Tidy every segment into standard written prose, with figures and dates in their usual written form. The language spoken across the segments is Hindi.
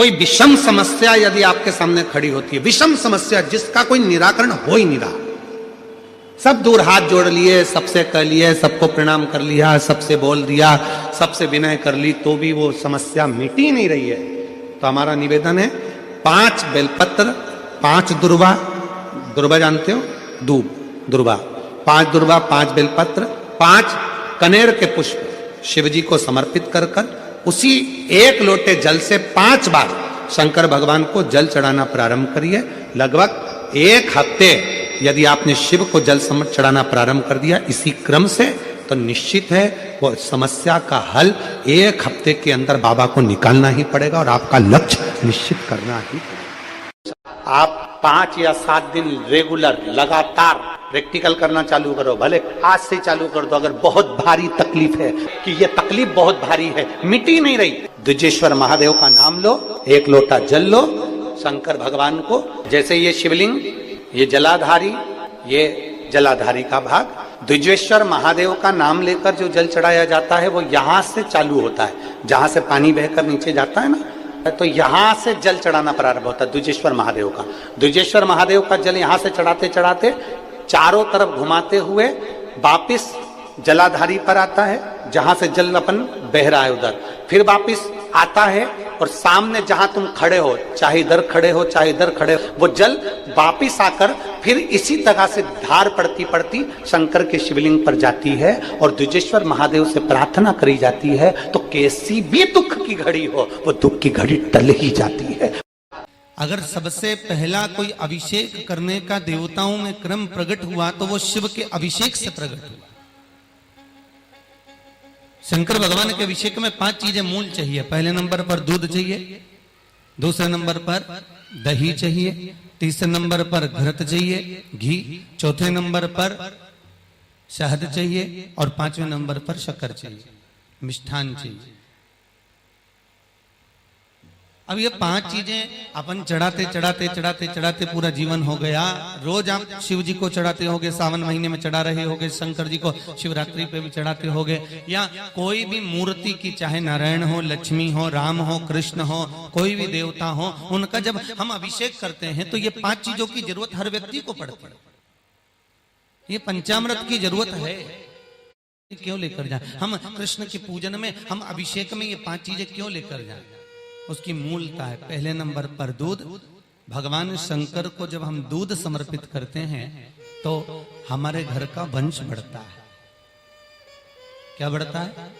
कोई विषम समस्या यदि आपके सामने खड़ी होती है, विषम समस्या जिसका कोई निराकरण हो ही नहीं रहा, सब दूर हाथ जोड़ लिए, सबसे कह लिए, सबको प्रणाम कर लिया, सबसे बोल दिया, सबसे विनय कर ली, तो भी वो समस्या मिट ही नहीं रही है, तो हमारा निवेदन है 5 बेलपत्र, 5 दुर्वा, दुर्वा जानते हो, दूब, दुर्वा, 5 दुर्वा, 5 बेलपत्र, 5 कनेर के पुष्प शिव जी को समर्पित कर उसी 1 लोटे जल से 5 बार शंकर भगवान को जल चढ़ाना प्रारंभ करिए। लगभग 1 हफ्ते यदि आपने शिव को जल चढ़ाना प्रारंभ कर दिया इसी क्रम से, तो निश्चित है वो समस्या का हल 1 हफ्ते के अंदर बाबा को निकालना ही पड़ेगा और आपका लक्ष्य निश्चित करना ही पड़ेगा। आप 5 या 7 दिन रेगुलर लगातार प्रैक्टिकल करना चालू करो, भले आज से चालू कर दो। अगर बहुत भारी तकलीफ है कि ये तकलीफ बहुत भारी है, मिटी नहीं रही, द्विजेश्वर महादेव का नाम लो, 1 लोटा जल लो, शंकर भगवान को, जैसे ये शिवलिंग, ये जलाधारी, ये जलाधारी का भाग, द्विजेश्वर महादेव का नाम लेकर जो जल चढ़ाया जाता है वो यहां से चालू होता है, जहां से पानी बहकर नीचे जाता है ना, तो यहां से जल चढ़ाना प्रारंभ होता है द्विजेश्वर महादेव का। द्विजेश्वर महादेव का जल यहां से चढ़ाते चढ़ाते चारों तरफ घुमाते हुए वापिस जलाधारी पर आता है, जहां से जल अपन बह रहा है उधर, फिर वापिस आता है और सामने जहां तुम खड़े हो, चाहे इधर खड़े हो चाहे इधर खड़े हो, वो जल वापिस आकर फिर इसी तरह से धार पड़ती पड़ती शंकर के शिवलिंग पर जाती है और द्विजेश्वर महादेव से प्रार्थना करी जाती है, तो कैसी भी दुख की घड़ी हो वो दुख की घड़ी टल ही जाती है। अगर सबसे पहला कोई अभिषेक करने का देवताओं में क्रम प्रकट हुआ तो वो शिव के अभिषेक से प्रकट हुआ। शंकर भगवान के अभिषेक में 5 चीजें मूल चाहिए। पहले नंबर पर दूध चाहिए, दूसरे नंबर पर दही चाहिए, तीसरे नंबर पर घृत चाहिए, घी, चौथे नंबर पर शहद चाहिए और 5वें नंबर पर शक्कर चाहिए, मिष्ठान चाहिए। अब ये 5 चीजें अपन चढ़ाते चढ़ाते चढ़ाते चढ़ाते पूरा जीवन हो गया। रोज आप शिव जी को चढ़ाते होगे, सावन महीने में चढ़ा रहे होगे, शंकर जी को शिवरात्रि पे भी चढ़ाते होगे, या कोई भी मूर्ति की, चाहे नारायण हो, लक्ष्मी हो, राम हो, कृष्ण हो, कोई भी देवता हो, उनका जब हम अभिषेक करते हैं तो ये 5 चीजों की जरूरत हर व्यक्ति को पड़ती है। ये पंचामृत की जरूरत है। क्यों लेकर जाए हम कृष्ण के पूजन में, हम अभिषेक में ये 5 चीजें क्यों लेकर जाए? उसकी मूलता है। पहले नंबर पर दूध। भगवान शंकर को जब हम दूध समर्पित करते हैं तो हमारे घर का वंश बढ़ता है। क्या बढ़ता है?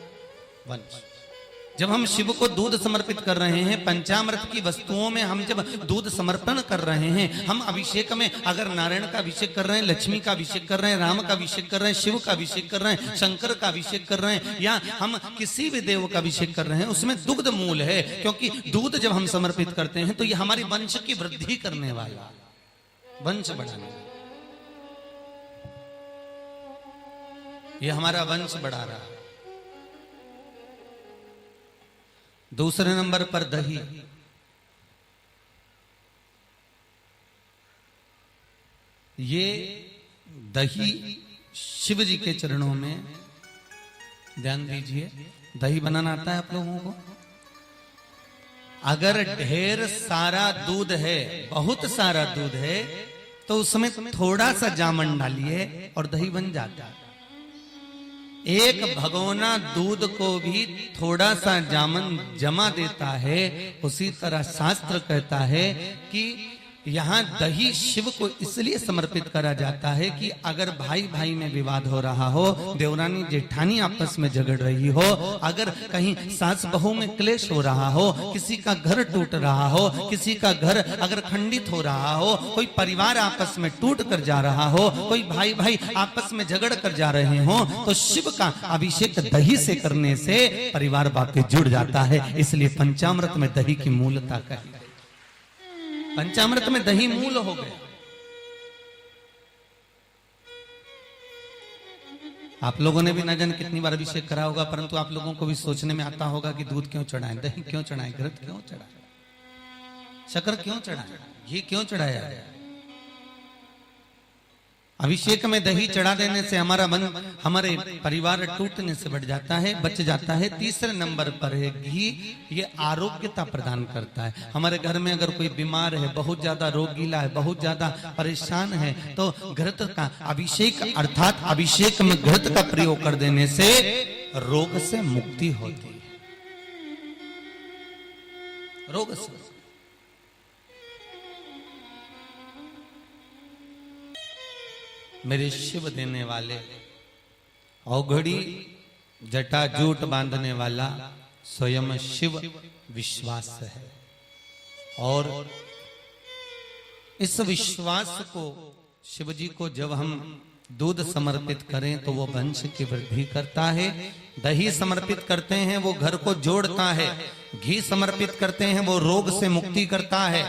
वंश। जब हम शिव को दूध समर्पित कर रहे हैं, पंचामृत की वस्तुओं में हम जब दूध समर्पण कर रहे हैं, हम अभिषेक में अगर नारायण का अभिषेक कर रहे हैं, लक्ष्मी का अभिषेक कर रहे हैं, राम का अभिषेक कर रहे हैं, शिव का अभिषेक कर रहे हैं, शंकर का अभिषेक कर रहे हैं, या हम किसी भी देव का अभिषेक कर रहे हैं, उसमें दुग्ध मूल है। क्योंकि दूध जब हम समर्पित करते हैं तो ये हमारी वंश की वृद्धि करने वाला, वंश बढ़ाने, ये हमारा वंश बढ़ा रहा है। दूसरे नंबर पर दही। ये दही शिव जी के चरणों में, ध्यान दीजिए, दही बनाना आता है आप लोगों को? अगर ढेर सारा दूध है, बहुत सारा दूध है, तो उसमें थोड़ा सा जामन डालिए और दही बन जाता है। एक भगोना दूध को भी थोड़ा सा जामन जमा देता है। उसी तरह शास्त्र कहता है कि यहाँ दही शिव को इसलिए समर्पित करा जाता है कि अगर भाई भाई में विवाद हो रहा हो, देवरानी जेठानी आपस में झगड़ रही हो, अगर कहीं सास बहू में क्लेश हो रहा हो, किसी का घर टूट रहा हो, किसी का घर अगर खंडित हो रहा हो, कोई परिवार आपस में टूट कर जा रहा हो, कोई भाई भाई आपस में झगड़ कर जा रहे हो, तो शिव का अभिषेक दही से करने से परिवार वापस जुड़ जाता है। इसलिए पंचामृत में दही की मूलता कही। पंचामृत में दही मूल हो गया। आप लोगों ने भी न जाने कितनी बार अभिषेक करा होगा, परंतु आप लोगों को भी सोचने में आता होगा कि दूध क्यों चढ़ाएं, दही क्यों चढ़ाएं, घृत क्यों चढ़ाएं, शक्कर क्यों चढ़ाएं, घी क्यों चढ़ाया। अभिषेक में दही चढ़ा देने से हमारा मन, हमारे परिवार टूटने से बढ़ जाता है, बच जाता है। तीसरे नंबर पर है घी, ये आरोग्यता प्रदान करता है। हमारे घर में अगर कोई बीमार है, बहुत ज्यादा रोगीला है, बहुत ज्यादा परेशान है, तो घृत का अभिषेक अर्थात अभिषेक में घृत का प्रयोग कर देने से रोग से मुक्ति होती है। रोग से मेरे शिव देने वाले, औघड़ी जटाजूट बांधने वाला स्वयं शिव विश्वास है। और इस विश्वास को, शिव जी को जब हम दूध समर्पित करें तो वो वंश की वृद्धि करता है। दही समर्पित करते हैं वो घर को जोड़ता है। घी समर्पित करते हैं वो रोग से मुक्ति करता है।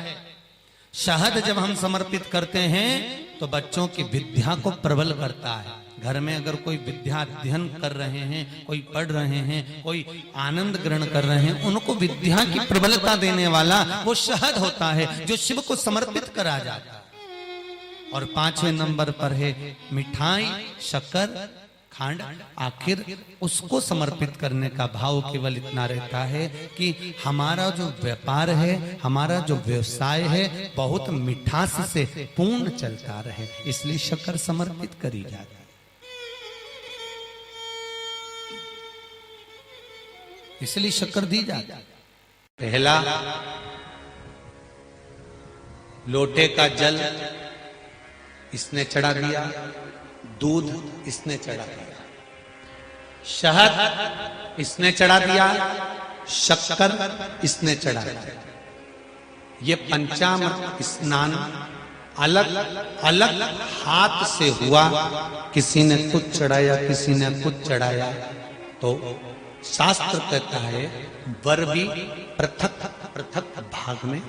शहद जब हम समर्पित करते हैं तो बच्चों की विद्या को प्रबल करता है। घर में अगर कोई विद्या अध्ययन कर रहे हैं, कोई पढ़ रहे हैं, कोई आनंद ग्रहण कर रहे हैं, उनको विद्या की प्रबलता देने वाला वो शहद होता है जो शिव को समर्पित करा जाता है। और 5वें नंबर पर है मिठाई, शक्कर, खांड। आखिर उसको समर्पित करने का भाव केवल इतना रहता है कि हमारा जो व्यापार है, हमारा जो व्यवसाय है, बहुत मिठास से पूर्ण चलता रहे, इसलिए शक्कर समर्पित करी जाती है। इसलिए शक्कर दी जाती है। पहला लोटे का जल इसने चढ़ा दिया, दूध इसने चढ़ा दिया, शहद इसने चढ़ा दिया, शक्कर इसने चढ़ा दिया। ये पंचामृत स्नान अलग अलग हाथ से हुआ। किसी ने कुछ चढ़ाया, किसी ने कुछ चढ़ाया। तो शास्त्र कहता है वर भी पृथक पृथक भाग में।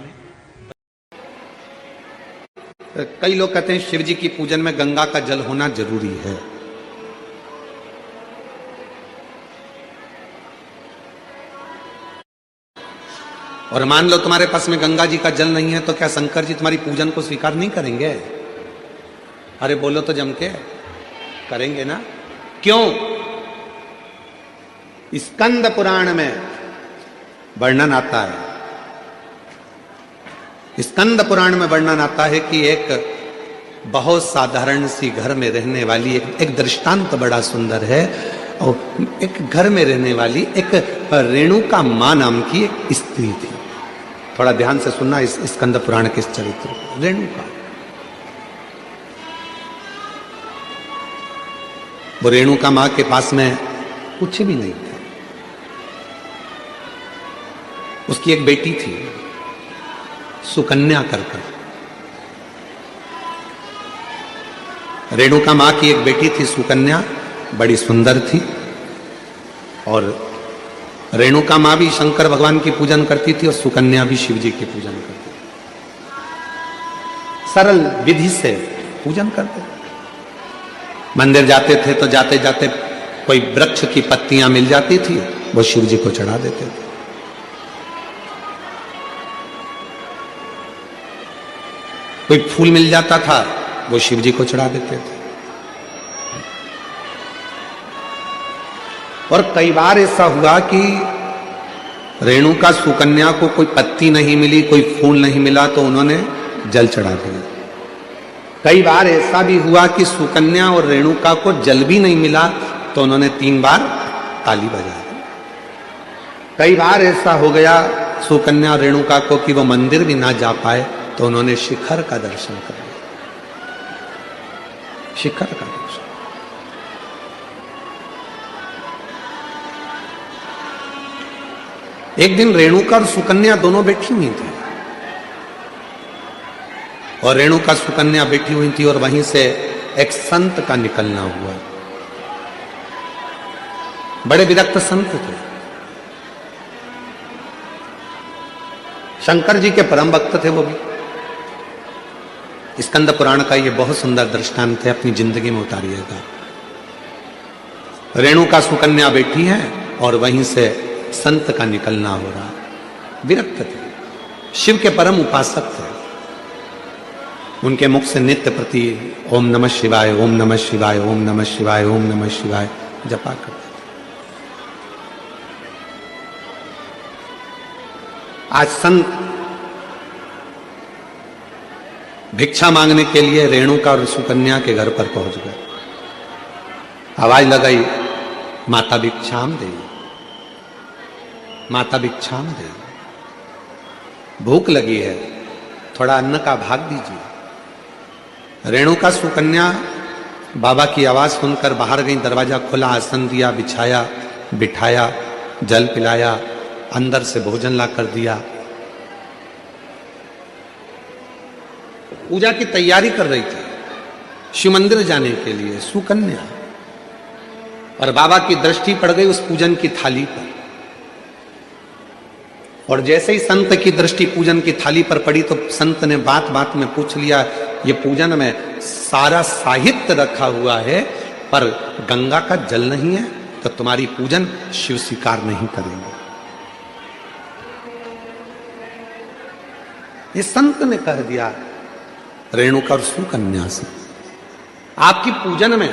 कई लोग कहते हैं शिव जी की पूजन में गंगा का जल होना जरूरी है। और मान लो तुम्हारे पास में गंगा जी का जल नहीं है तो क्या शंकर जी तुम्हारी पूजन को स्वीकार नहीं करेंगे? अरे बोलो तो जम के, करेंगे ना। क्यों? स्कंद पुराण में वर्णन आता है, स्कंद पुराण में वर्णन आता है कि एक बहुत साधारण सी घर में रहने वाली एक दृष्टांत बड़ा सुंदर है। और एक घर में रहने वाली एक रेणुका मां नाम की एक स्त्री थी। थोड़ा ध्यान से सुनना इस स्कंद पुराण के चरित्र। रेणुका, वो रेणुका मां के पास में कुछ भी नहीं था। उसकी एक बेटी थी सुकन्या करकर। रेणुका मां की एक बेटी थी सुकन्या, बड़ी सुंदर थी। और रेणुका मां भी शंकर भगवान की पूजन करती थी और सुकन्या भी शिव जी की पूजन करती थी। सरल विधि से पूजन करते। मंदिर जाते थे तो जाते जाते कोई वृक्ष की पत्तियां मिल जाती थी, वो शिव जी को चढ़ा देते थे। कोई फूल मिल जाता था, वो शिव जी को चढ़ा देते थे। और कई बार ऐसा हुआ कि रेणुका सुकन्या को कोई पत्ती नहीं मिली, कोई फूल नहीं मिला, तो उन्होंने जल चढ़ा दिया। कई बार ऐसा भी हुआ कि सुकन्या और रेणुका को जल भी नहीं मिला, तो उन्होंने 3 बार ताली बजा दी। कई बार ऐसा हो गया सुकन्या और रेणुका को कि वो मंदिर भी ना जा पाए, तो उन्होंने शिखर का दर्शन कर लिया। शिखर का दर्शन। एक दिन रेणुका और सुकन्या दोनों बैठी हुई थी, और रेणुका सुकन्या बैठी हुई थी, और वहीं से एक संत का निकलना हुआ। बड़े विरक्त संत थे, शंकर जी के परम भक्त थे वो भी। स्कंद पुराण का ये बहुत सुंदर दृष्टांत है, अपनी जिंदगी में उतारिएगा। रेणुका सुकन्या बैठी है और वहीं से संत का निकलना हो रहा। विरक्त थे, शिव के परम उपासक थे। उनके मुख से नित्य प्रति ओम नमः शिवाय, ओम नमः शिवाय, ओम नमः शिवाय, ओम नमः शिवाय जपा करते। आज संत भिक्षा मांगने के लिए रेणुका और सुकन्या के घर पर पहुंच गए। आवाज लगाई, माता भिक्षाम दे, माता भिक्षाम दे, भूख लगी है, थोड़ा अन्न का भाग दीजिए। रेणुका सुकन्या बाबा की आवाज सुनकर बाहर गई, दरवाजा खुला, आसन दिया, बिछाया, बिठाया, जल पिलाया, अंदर से भोजन ला कर दिया। पूजा की तैयारी कर रही थी शिव मंदिर जाने के लिए सुकन्या, और बाबा की दृष्टि पड़ गई उस पूजन की थाली पर। और जैसे ही संत की दृष्टि पूजन की थाली पर पड़ी तो संत ने बात बात में पूछ लिया, ये पूजन में सारा साहित्य रखा हुआ है पर गंगा का जल नहीं है, तो तुम्हारी पूजन शिव स्वीकार नहीं करेंगे। ये संत ने कह दिया रेणुका और सुकन्या से, आपकी पूजन में,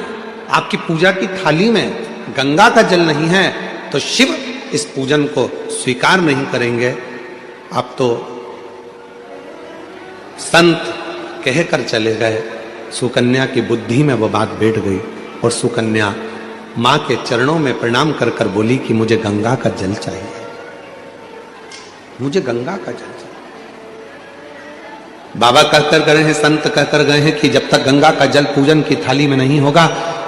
आपकी पूजा की थाली में गंगा का जल नहीं है तो शिव इस पूजन को स्वीकार नहीं करेंगे। अब तो संत कहकर चले गए। सुकन्या की बुद्धि में वो बात बैठ गई और सुकन्या मां के चरणों में प्रणाम कर कर बोली कि मुझे गंगा का जल चाहिए, मुझे गंगा का जल चाहिए। बाबा कहकर गए हैं, संत कहकर गए हैं कि जब तक गंगा का जल पूजन की थाली में नहीं होगा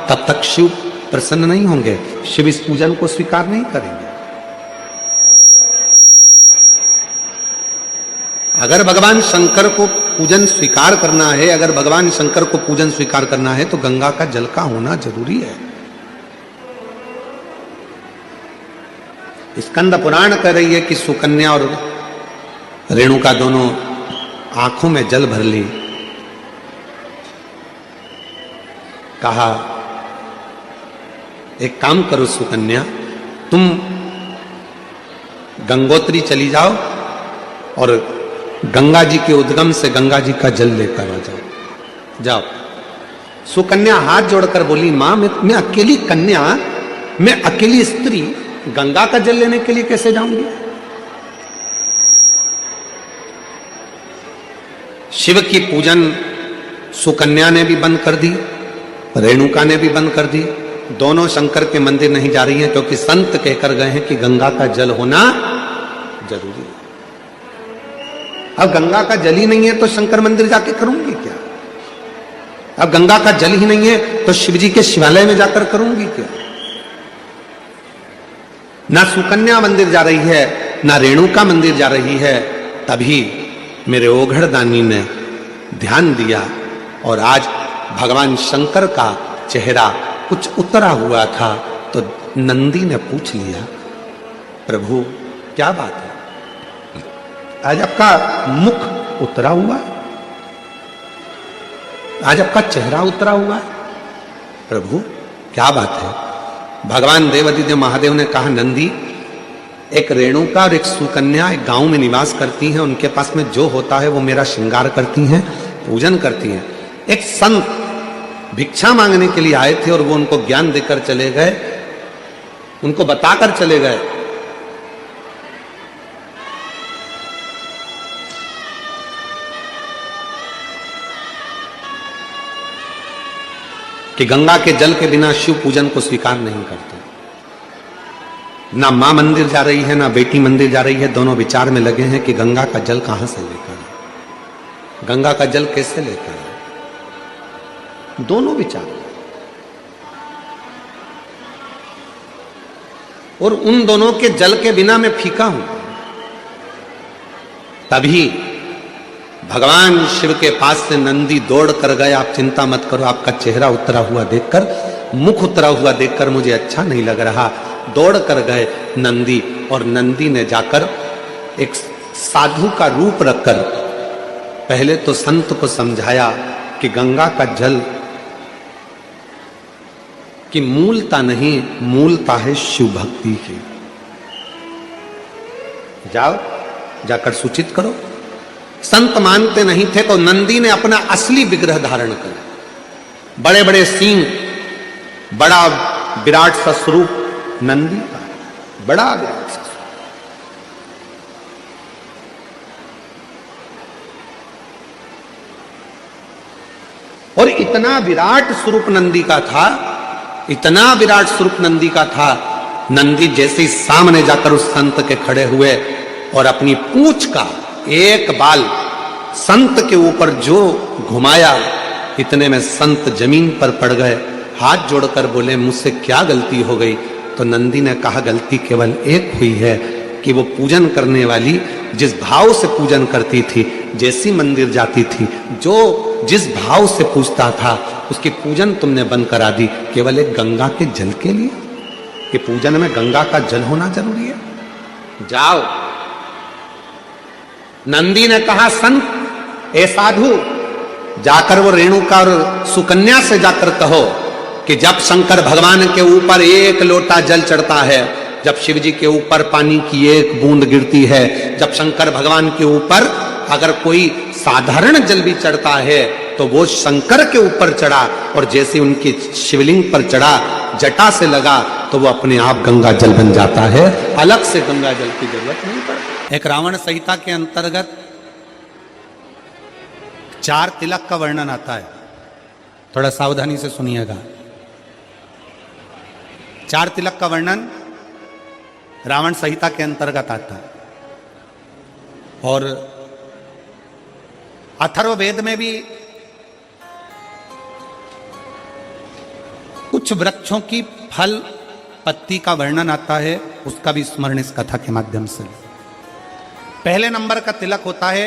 तब तक शिव प्रसन्न नहीं होंगे, शिव इस पूजन को स्वीकार नहीं करेंगे। अगर भगवान शंकर को पूजन स्वीकार करना है, अगर भगवान शंकर को पूजन स्वीकार करना है तो गंगा का जल का होना जरूरी है। स्कंद पुराण कह रही है कि सुकन्या और रेणुका दोनों आंखों में जल भर ली। कहा एक काम करो सुकन्या, तुम गंगोत्री चली जाओ और गंगा जी के उद्गम से गंगा जी का जल लेकर आ जाओ। जाओ। सुकन्या हाथ जोड़कर बोली, मां मैं अकेली कन्या, मैं अकेली स्त्री गंगा का जल लेने के लिए कैसे जाऊंगी? शिव की पूजन सुकन्या ने भी बंद कर दी, रेणुका ने भी बंद कर दी। दोनों शंकर के मंदिर नहीं जा रही हैं क्योंकि संत कहकर गए हैं कि गंगा का जल होना जरूरी है। अब गंगा का जल ही नहीं है तो शंकर मंदिर जाके करूंगी क्या? अब गंगा का जल ही नहीं है तो शिव जी के शिवालय में जाकर करूंगी क्या? ना सुकन्या मंदिर जा रही है, ना रेणुका मंदिर जा रही है। तभी मेरे ओघड़ दानी ने ध्यान दिया और आज भगवान शंकर का चेहरा कुछ उतरा हुआ था तो नंदी ने पूछ लिया, प्रभु क्या बात है, आज आपका मुख उतरा हुआ है, आज आपका चेहरा उतरा हुआ है, प्रभु क्या बात है? भगवान देवादिदेव महादेव ने कहा, नंदी एक रेणुका और एक सुकन्या एक गांव में निवास करती हैं, उनके पास में जो होता है वो मेरा श्रृंगार करती हैं, पूजन करती हैं। एक संत भिक्षा मांगने के लिए आए थे और वो उनको ज्ञान देकर चले गए, उनको बताकर चले गए कि गंगा के जल के बिना शिव पूजन को स्वीकार नहीं करते। ना मां मंदिर जा रही है, ना बेटी मंदिर जा रही है, दोनों विचार में लगे हैं कि गंगा का जल कहां से लेकर आए, गंगा का जल कैसे लेकर आए, दोनों विचार। और उन दोनों के जल के बिना मैं फीका हूं। तभी भगवान शिव के पास से नंदी दौड़ कर गए, आप चिंता मत करो, आपका चेहरा उतरा हुआ देखकर, मुख उतरा हुआ देखकर मुझे अच्छा नहीं लग रहा। दौड़ कर गए नंदी और नंदी ने जाकर एक साधु का रूप रखकर पहले तो संत को समझाया कि गंगा का जल की मूलता नहीं, मूलता है शिव भक्ति की। जाओ जाकर सूचित करो संत मानते नहीं थे तो नंदी ने अपना असली विग्रह धारण किया। बड़े बड़े सींग, बड़ा विराट सा स्वरूप नंदी का, बड़ा विराट सा। और इतना विराट स्वरूप नंदी का था, इतना विराट स्वरूप नंदी का था, नंदी जैसे ही सामने जाकर उस संत के खड़े हुए और अपनी पूंछ का एक बाल संत के ऊपर जो घुमाया, इतने में संत जमीन पर पड़ गए, हाथ जोड़कर बोले मुझसे क्या गलती हो गई। तो नंदी ने कहा गलती केवल एक हुई है कि वो पूजन करने वाली जिस भाव से पूजन करती थी, जैसी मंदिर जाती थी, जो जिस भाव से पूजता था, उसकी पूजन तुमने बंद करा दी केवल एक गंगा के जल के लिए। कि पूजन में गंगा का जल होना जरूरी है। जाओ। नंदी ने कहा संत ए साधु, जाकर वो रेणुका और सुकन्या से जाकर कहो कि जब शंकर भगवान के ऊपर एक लोटा जल चढ़ता है, जब शिव जी के ऊपर पानी की एक बूंद गिरती है, जब शंकर भगवान के ऊपर अगर कोई साधारण जल भी चढ़ता है तो वो शंकर के ऊपर चढ़ा, और जैसे उनकी शिवलिंग पर चढ़ा, जटा से लगा, तो वो अपने आप गंगा जल बन जाता है, अलग से गंगा जल की जरूरत नहीं पड़ती। एक रावण संहिता के अंतर्गत 4 तिलक का वर्णन आता है, थोड़ा सावधानी से सुनिएगा। 4 तिलक का वर्णन रावण संहिता के अंतर्गत आता है, और अथर्ववेद में भी कुछ वृक्षों की फल पत्ती का वर्णन आता है, उसका भी स्मरण इस कथा के माध्यम से। पहले नंबर का तिलक होता है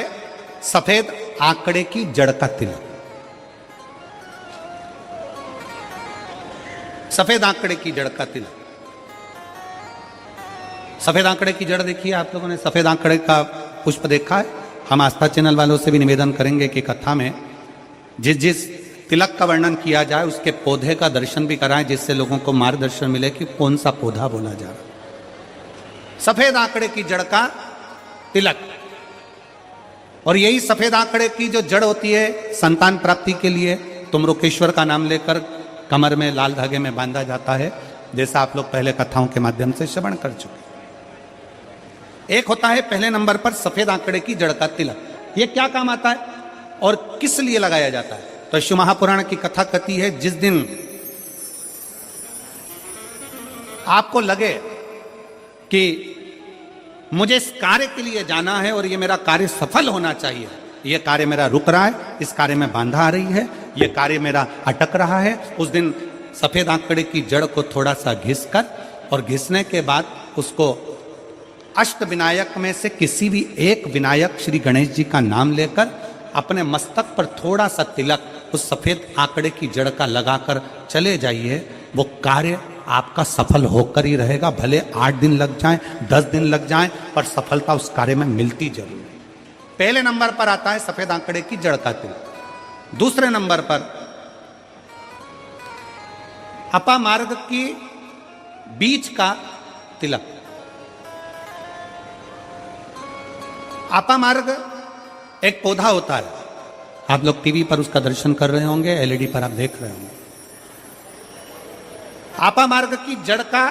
सफेद आंकड़े की जड़ का तिलक। सफेद आंकड़े की जड़ का तिलक। सफेद आंकड़े की जड़ देखिए, आप लोगों ने सफेद आंकड़े का पुष्प देखा है? हम आस्था चैनल वालों से भी निवेदन करेंगे कि कथा में जिस जिस तिलक का वर्णन किया जाए उसके पौधे का दर्शन भी कराएं, जिससे लोगों को मार्गदर्शन मिले कि कौन सा पौधा बोला जा रहा है। सफेद आंकड़े की जड़ का तिलक, और यही सफेद आंकड़े की जो जड़ होती है संतान प्राप्ति के लिए तुमरुकेश्वर का नाम लेकर कमर में लाल धागे में बांधा जाता है, जैसा आप लोग पहले कथाओं के माध्यम से श्रवण कर चुके। एक होता है पहले नंबर पर सफेद आंकड़े की जड़ का तिलक। यह क्या काम आता है और किस लिए लगाया जाता है? तो शिव महापुराण की कथा कहती है, जिस दिन आपको लगे कि मुझे इस कार्य के लिए जाना है और ये मेरा कार्य सफल होना चाहिए, ये कार्य मेरा रुक रहा है, इस कार्य में बांधा आ रही है, ये कार्य मेरा अटक रहा है, उस दिन सफेद आंकड़े की जड़ को थोड़ा सा घिस कर, और घिसने के बाद उसको अष्ट विनायक में से किसी भी एक विनायक श्री गणेश जी का नाम लेकर अपने मस्तक पर थोड़ा सा तिलक उस सफेद आंकड़े की जड़ का लगाकर चले जाइए। वो कार्य आपका सफल होकर ही रहेगा, भले 8 दिन लग जाएं, 10 दिन लग जाएं, पर सफलता उस कार्य में मिलती जरूर है। पहले नंबर पर आता है सफेद आंकड़े की जड़ का तिलक। दूसरे नंबर पर अपामार्ग की बीज का तिलक। अपामार्ग एक पौधा होता है, आप लोग टीवी पर उसका दर्शन कर रहे होंगे, एलईडी पर आप देख रहे होंगे। अपामार्ग की जड़ का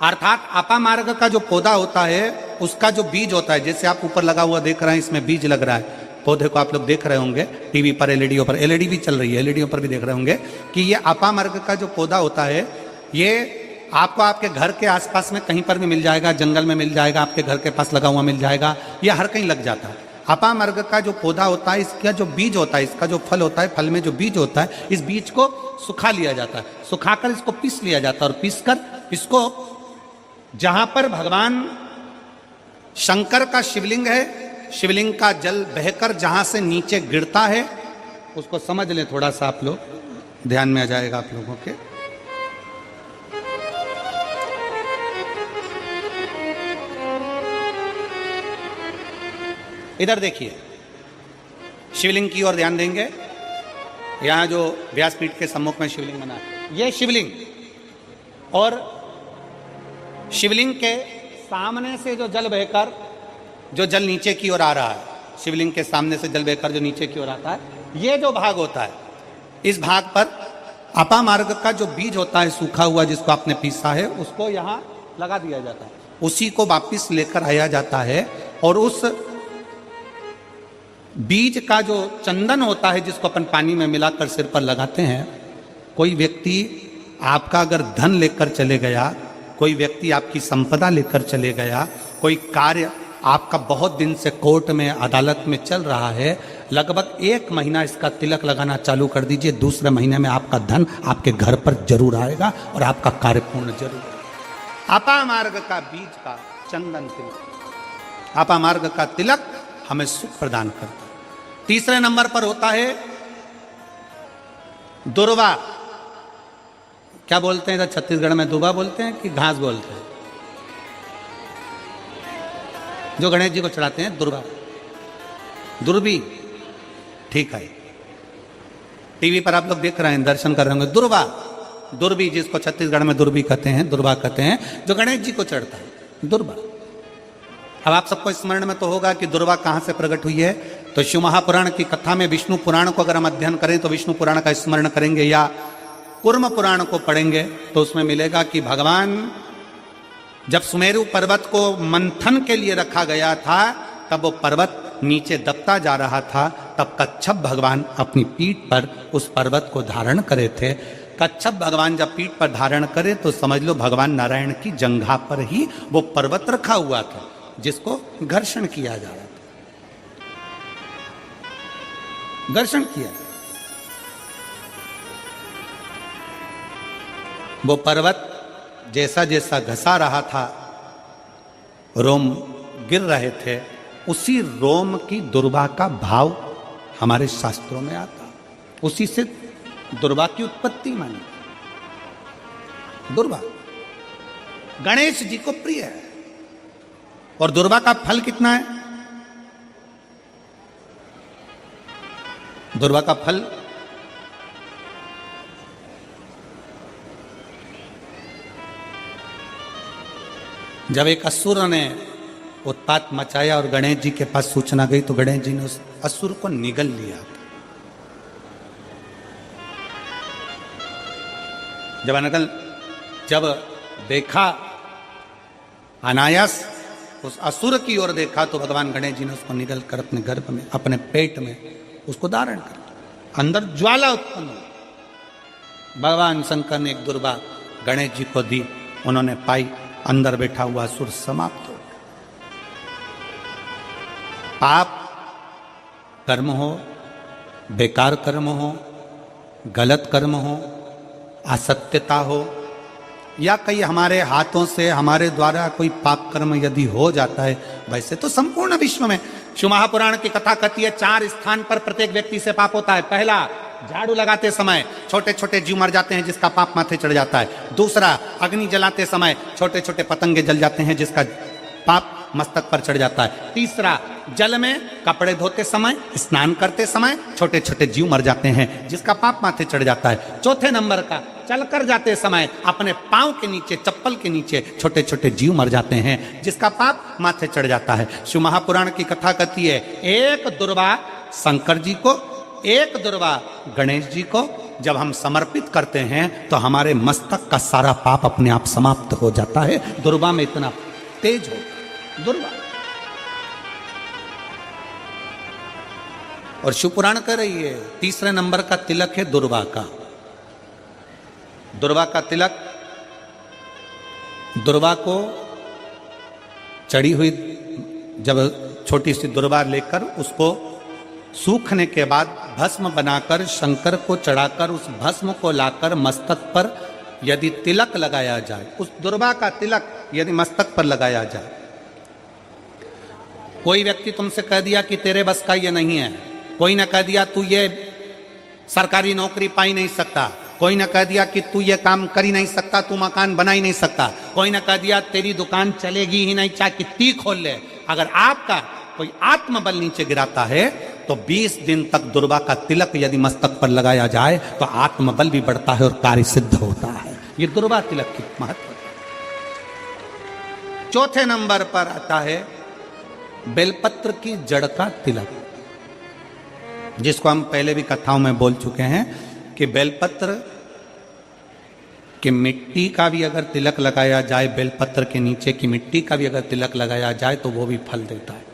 अर्थात अपामार्ग का जो पौधा होता है उसका जो बीज होता है, जैसे आप ऊपर लगा हुआ देख रहे हैं, इसमें बीज लग रहा है, पौधे को आप लोग देख रहे होंगे टीवी पर, एलईडी पर, एलईडी भी चल रही है, एलईडी पर भी देख रहे होंगे कि ये अपामार्ग का जो पौधा होता है, ये आपको आपके घर के आसपास में कहीं पर भी मिल जाएगा, जंगल में मिल जाएगा, आपके घर के पास लगा हुआ मिल जाएगा, या हर कहीं लग जाता है। अपामार्ग का जो पौधा होता है, इसका जो बीज होता है, इसका जो फल होता है, फल में जो बीज होता है, इस बीज को सुखा लिया जाता है, सुखाकर इसको पीस लिया जाता है, और पीसकर इसको जहां पर भगवान शंकर का शिवलिंग है, शिवलिंग का जल बहकर जहां से नीचे गिरता है, उसको समझ लें, थोड़ा सा आप लोग ध्यान में आ जाएगा आप लोगों के। इधर देखिए, शिवलिंग की ओर ध्यान देंगे। यहां जो व्यासपीठ के सम्मुख में शिवलिंग बना है, ये शिवलिंग, और शिवलिंग के सामने से जो जल बहकर, जो जल नीचे की ओर आ रहा है, शिवलिंग के सामने से जल बहकर जो नीचे की ओर आता है, ये जो भाग होता है, इस भाग पर अपामार्ग का जो बीज होता है सूखा हुआ, जिसको आपने पीसा है, उसको यहाँ लगा दिया जाता है। उसी को वापिस लेकर आया जाता है और उस बीज का जो चंदन होता है, जिसको अपन पानी में मिलाकर सिर पर लगाते हैं, कोई व्यक्ति आपका अगर धन लेकर चले गया, कोई व्यक्ति आपकी संपदा लेकर चले गया, कोई कार्य आपका बहुत दिन से कोर्ट में अदालत में चल रहा है, लगभग 1 महीना इसका तिलक लगाना चालू कर दीजिए, दूसरे महीने में आपका धन आपके घर पर जरूर आएगा और आपका कार्य पूर्ण जरूर होगा। अपामार्ग का बीज का चंदन तिलक, अपामार्ग का तिलक हमें सुख प्रदान करता है। तीसरे नंबर पर होता है दुर्वा। क्या बोलते हैं इधर छत्तीसगढ़ में, दुबा बोलते हैं कि घास बोलते हैं? जो गणेश जी को चढ़ाते हैं दुर्वा, दुर्बी, ठीक है। टीवी पर आप लोग देख रहे हैं, दर्शन कर रहे होंगे। दुर्वा, दुर्बी, जिसको छत्तीसगढ़ में दुर्बी कहते हैं, दुर्वा कहते हैं, जो गणेश जी को चढ़ता है, दुर्वा। अब आप सबको स्मरण में तो होगा कि दुर्वा कहां से प्रकट हुई है। तो शिव महापुराण की कथा में विष्णु पुराण को अगर हम अध्ययन करें तो विष्णु पुराण का स्मरण करेंगे या कूर्म पुराण को पढ़ेंगे तो उसमें मिलेगा कि भगवान जब सुमेरु पर्वत को मंथन के लिए रखा गया था, तब वो पर्वत नीचे दबता जा रहा था, तब कच्छप भगवान अपनी पीठ पर उस पर्वत को धारण करे थे। कच्छप भगवान जब पीठ पर धारण करे तो समझ लो भगवान नारायण की जंघा पर ही वो पर्वत रखा हुआ था, जिसको घर्षण किया जा रहा था, घर्षण किया। वो पर्वत जैसा जैसा घसा रहा था, रोम गिर रहे थे, उसी रोम की दुर्वा का भाव हमारे शास्त्रों में आता, उसी से दुर्वा की उत्पत्ति मानी। दुर्वा गणेश जी को प्रिय है। और दुर्वा का फल कितना है? दुर्वा का फल जब एक असुर ने उत्पात मचाया और गणेश जी के पास सूचना गई तो गणेश जी ने उस असुर को निगल लिया। जब देखा, अनायास उस असुर की ओर देखा तो भगवान गणेश जी ने उसको निगल कर अपने गर्भ में, अपने पेट में उसको धारण कर, अंदर ज्वाला उत्पन्न हुई। भगवान शंकर ने एक दुर्वा गणेश जी को दी, उन्होंने पाई, अंदर बैठा हुआ असुर समाप्त हो गया। पाप कर्म हो, बेकार कर्म हो, गलत कर्म हो, असत्यता हो, या कई हमारे हाथों से हमारे द्वारा कोई पाप कर्म यदि हो जाता है, वैसे तो संपूर्ण विश्व में शिव महापुराण की कथा कहती है 4 स्थान पर प्रत्येक व्यक्ति से पाप होता है। पहला, झाड़ू लगाते समय छोटे छोटे जीव मर जाते हैं जिसका पाप माथे चढ़ जाता है। दूसरा, अग्नि जलाते समय छोटे छोटे पतंगे जल जाते हैं जिसका पाप मस्तक पर चढ़ जाता है। तीसरा, जल में कपड़े धोते समय, स्नान करते समय छोटे छोटे जीव मर जाते हैं जिसका पाप माथे चढ़ जाता है। चौथे नंबर का, चलकर जाते समय अपने पांव के नीचे, चप्पल के नीचे छोटे छोटे जीव मर जाते हैं जिसका पाप माथे चढ़ जाता है। शिव महापुराण की कथा कहती है एक दुर्वा शंकर जी को, एक दुर्वा गणेश जी को जब हम समर्पित करते हैं तो हमारे मस्तक का सारा पाप अपने आप समाप्त हो जाता है। दुर्वा में इतना तेज हो, दुर्वा। और शिव पुराण कह रही है तीसरे नंबर का तिलक है दुर्वा का। दुर्वा का तिलक, दुर्वा को चढ़ी हुई जब छोटी सी दुर्वा लेकर उसको सूखने के बाद भस्म बनाकर शंकर को चढ़ाकर उस भस्म को लाकर मस्तक पर यदि तिलक लगाया जाए, उस दुर्वा का तिलक यदि मस्तक पर लगाया जाए, कोई व्यक्ति तुमसे कह दिया कि तेरे बस का ये नहीं है, कोई ने कह दिया तू ये सरकारी नौकरी पा ही नहीं सकता, कोई ने कह दिया कि तू ये काम कर ही नहीं सकता, तू मकान बना ही नहीं सकता, कोई ने कह दिया तेरी दुकान चलेगी ही नहीं, चाहे कितनी खोल ले, अगर आपका कोई आत्मबल नीचे गिराता है तो 20 दिन तक दुर्वा का तिलक यदि मस्तक पर लगाया जाए तो आत्मबल भी बढ़ता है और कार्य सिद्ध होता है। ये दुर्वा तिलक की महत्व है। चौथे नंबर पर आता है बेलपत्र की जड़ का तिलक, जिसको हम पहले भी कथाओं में बोल चुके हैं कि बेलपत्र की मिट्टी का भी अगर तिलक लगाया जाए, बेलपत्र के नीचे की मिट्टी का भी अगर तिलक लगाया जाए तो वो भी फल देता है।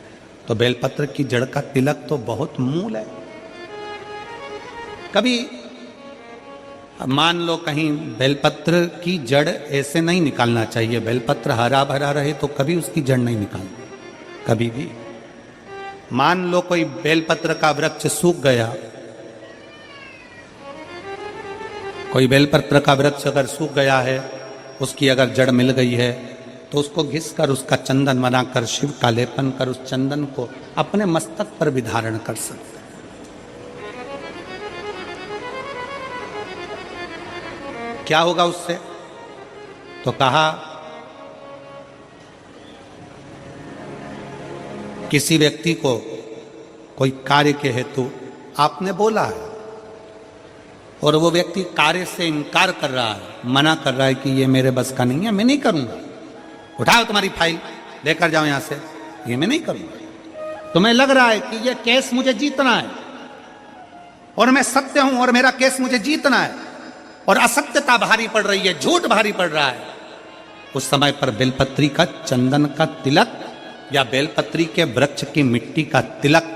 तो बेलपत्र की जड़ का तिलक तो बहुत मूल है। कभी मान लो कहीं बेलपत्र की जड़ ऐसे नहीं निकालना चाहिए, बेलपत्र हरा भरा रहे तो कभी उसकी जड़ नहीं निकालनी, कभी भी। मान लो कोई बेलपत्र का वृक्ष सूख गया, कोई बेलपत्र का वृक्ष अगर सूख गया है, उसकी अगर जड़ मिल गई है तो उसको घिस कर उसका चंदन बनाकर शिव का लेपन कर उस चंदन को अपने मस्तक पर भी धारण कर सकते। क्या होगा उससे? तो कहा किसी व्यक्ति को कोई कार्य के हेतु आपने बोला है और वो व्यक्ति कार्य से इनकार कर रहा है, मना कर रहा है कि ये मेरे बस का नहीं है, मैं नहीं करूंगा, उठाओ तुम्हारी फाइल लेकर जाओ यहां से, ये मैं नहीं करूंगा। तुम्हें लग रहा है कि ये केस मुझे जीतना है और मैं सत्य हूं और मेरा केस मुझे जीतना है और असत्यता भारी पड़ रही है, झूठ भारी पड़ रहा है, उस समय पर बेलपत्री का चंदन का तिलक या बेलपत्री के वृक्ष की मिट्टी का तिलक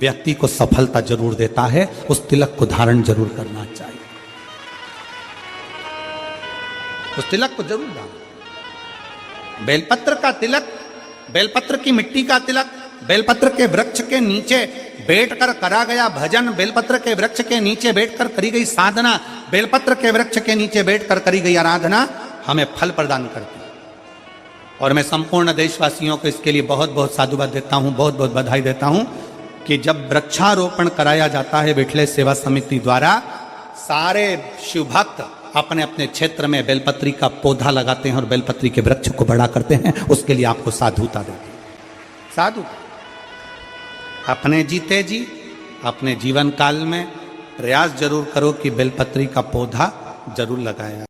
व्यक्ति को सफलता जरूर देता है। उस तिलक को धारण जरूर करना चाहिए, उस तिलक को जरूर धारण। बेलपत्र का तिलक, बेलपत्र की मिट्टी का तिलक, बेलपत्र के वृक्ष के नीचे बैठकर करा गया भजन, बेलपत्र के वृक्ष के नीचे बैठकर करी गई साधना, बेलपत्र के वृक्ष के नीचे बैठकर करी गई आराधना हमें फल प्रदान करती है। और मैं संपूर्ण देशवासियों को इसके लिए बहुत बहुत साधुवाद देता हूं, बहुत बहुत बधाई देता हूं कि जब वृक्षारोपण कराया जाता है विठले सेवा समिति द्वारा, सारे शिव भक्त अपने अपने क्षेत्र में बेलपत्री का पौधा लगाते हैं और बेलपत्री के वृक्ष को बड़ा करते हैं। उसके लिए आपको साधुता देती है। साधु अपने जीते जी अपने जीवन काल में प्रयास जरूर करो कि बेलपत्री का पौधा जरूर लगाया।